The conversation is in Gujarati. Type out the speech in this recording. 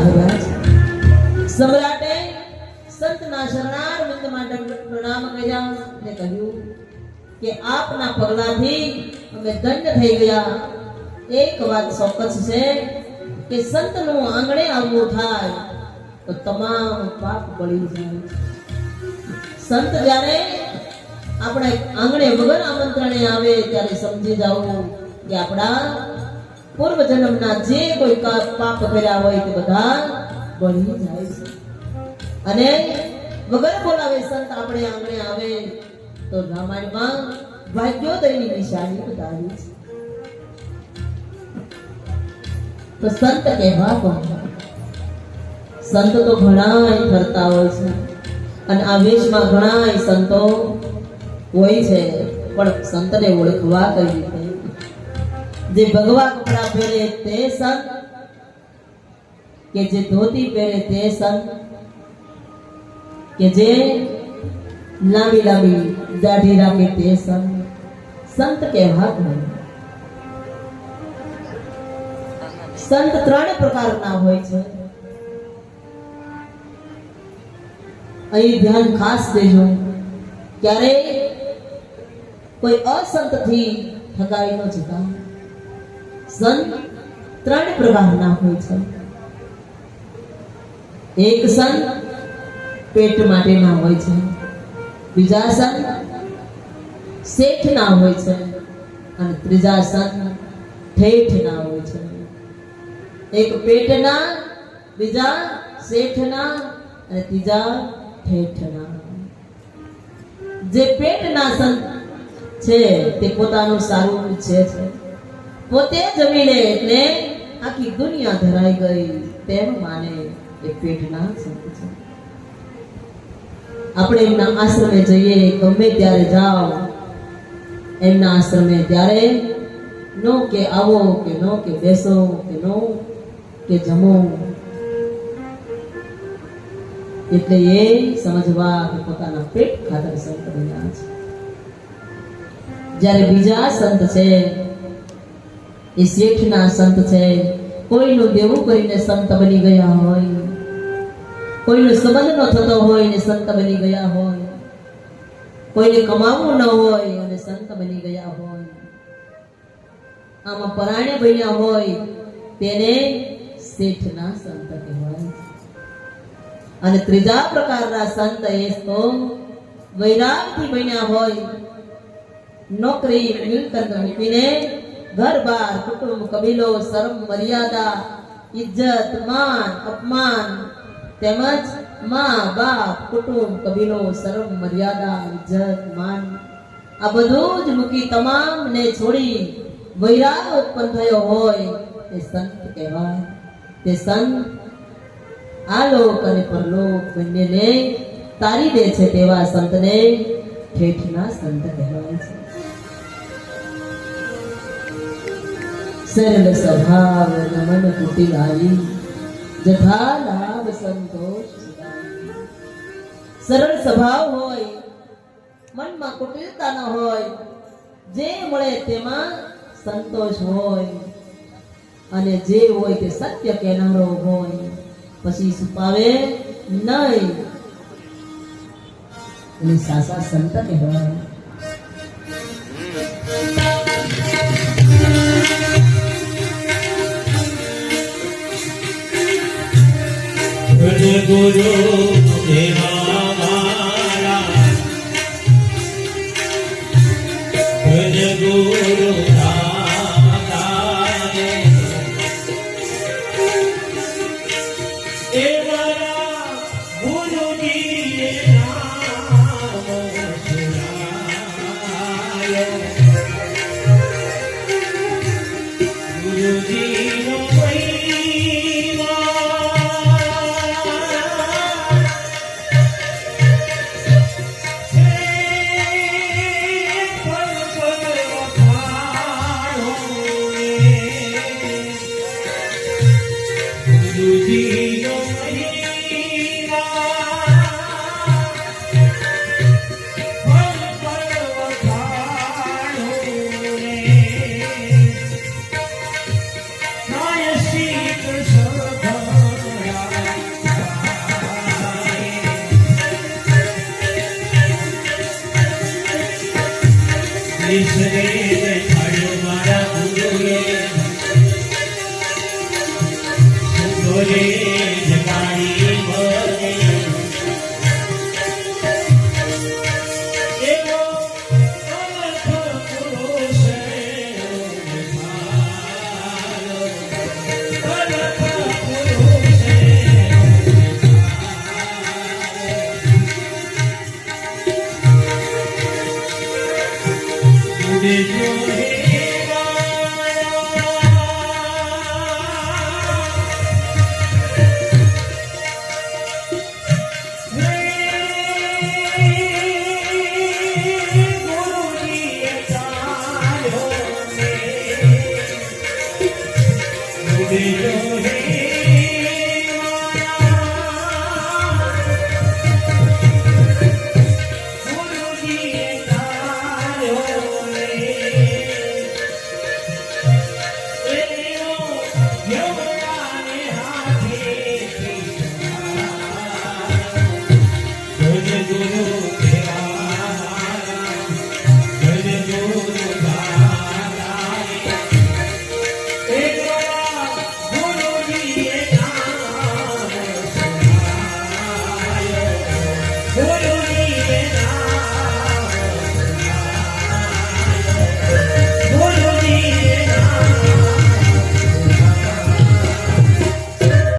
આવ્યા છે। સમ્રાટે સંતના શરણારવિંદ માટે પ્રણામ કર્યા અને કહ્યું કે આપના પગલાથી અમે ધન્ય થઈ ગયા। એક વાત ચોક્કસ છે કે સંતનું આંગણે આવવું થાય તો તમામ પાપ બળી જાય। સંત જ્યારે આપણે આંગણે વગર આમંત્રણે આવે ત્યારે સમજી જાવું કે આપણા પૂર્વ જન્મના જે કોઈ પાપ કર્યા હોય તે બધા બળી જાય છે। અને વગર બોલાવે સંત આપણે આંગણે આવે તો રામાયણમાં ભાગ્યોદયની નિશાની બતાવી છે। તો સંત કહેવા કોણ? સંત તો ઘણા ફરતા હોય છે અને આ વેશમાં ઘણા સંતો હોય છે, પણ સંતને ઓળખવા કઈ રીતે? જે ભગવા કપડા પહેરે તે સંત, કે જે ધોતી પહેરે તે સંત, કે જે લાંબી લાંબી દાઢી રાખે તે સંત? સંત કહેવા કોણ? સંત ત્રણ પ્રકારના હોય છે। અહીં ધ્યાન ખાસ દેજો, ક્યારે કોઈ અસંત થી ઠગાઈ ન જતા। સંત ત્રણ પ્રકારના હોય છે। એક સંત પેટ માટેના હોય છે, બીજા સંત શેઠના હોય છે અને ત્રીજા સંત ઠેઠના હોય છે। એક પેટના, બીજા શેઠના અને ત્રીજા ઠેઠના। જે પેટના સંત છે તે પોતાનું સારું ઈચ્છે છે, પોતે જમી લે એટલે આખી દુનિયા ધરાઈ ગઈ તેમ માને એ પેટના સંત છે। આપણે એમના આશ્રમે જઈએ, ગમે ત્યારે જાઓ એમના આશ્રમે, ત્યારે નો કે આવો, કે નો કે બેસો, કે નો કે જમો, એટલે એ સમજવા કે પોતાના પેટ ખાતર સંત બન્યા છે। જ્યારે બીજા સંત છે એ શેઠના સંત છે, કોઈનું દેવું કરીને સંત બની ગયા હોય, કોઈનો સંબંધ ન થતો હોય ને સંત બની ગયા હોય, કોઈને કમાવું ન હોય અને સંત બની ગયા હોય, આમાં પરાણે બન્યા હોય તેને શેઠના સંત કહેવાય। અને ત્રીજા પ્રકારના સંત એ તો વૈરાગથી બન્યા હોય, નોકરી મિલકત મૂકીને ઘર-બાર, કુટુંબ, કબીલો, શરમ, મર્યાદા, ઇજ્જત, માન, અપમાન, તેમજ મા બાપ, કુટુંબ, કબીલો, શરમ, મર્યાદા, ઇજ્જત, માન, આ બધું જ મૂકી તમામને છોડી વૈરાગ ઉત્પન્ન થયો હોય તે સંત કહેવાય। તે સંત આ લોક અને પરલોક બંનેને તારી દે છે તેવા સંતને ઠેઠના સંત કહેવાય છે। સરળ સ્વભાવ નમન કુટિલાઈ, જથા લાભ સંતોષ સુદાઈ। સરળ સ્વભાવ હોય, મનમાં કુટિલતા ન હોય, જે મળે તેમાં સંતોષ હોય, અને જે હોય તે સત્ય કહેનારો હોય, પછી છુપાવે નહીં, એને સાચા સંત કહેવાય। ગુરુ દેવા મારા, ગુરુ ભોરે જગાડી ભોરે એવો અનર્થ પુરુષ નિભાયો. અનર્થ પુરુષ નિભાયો. What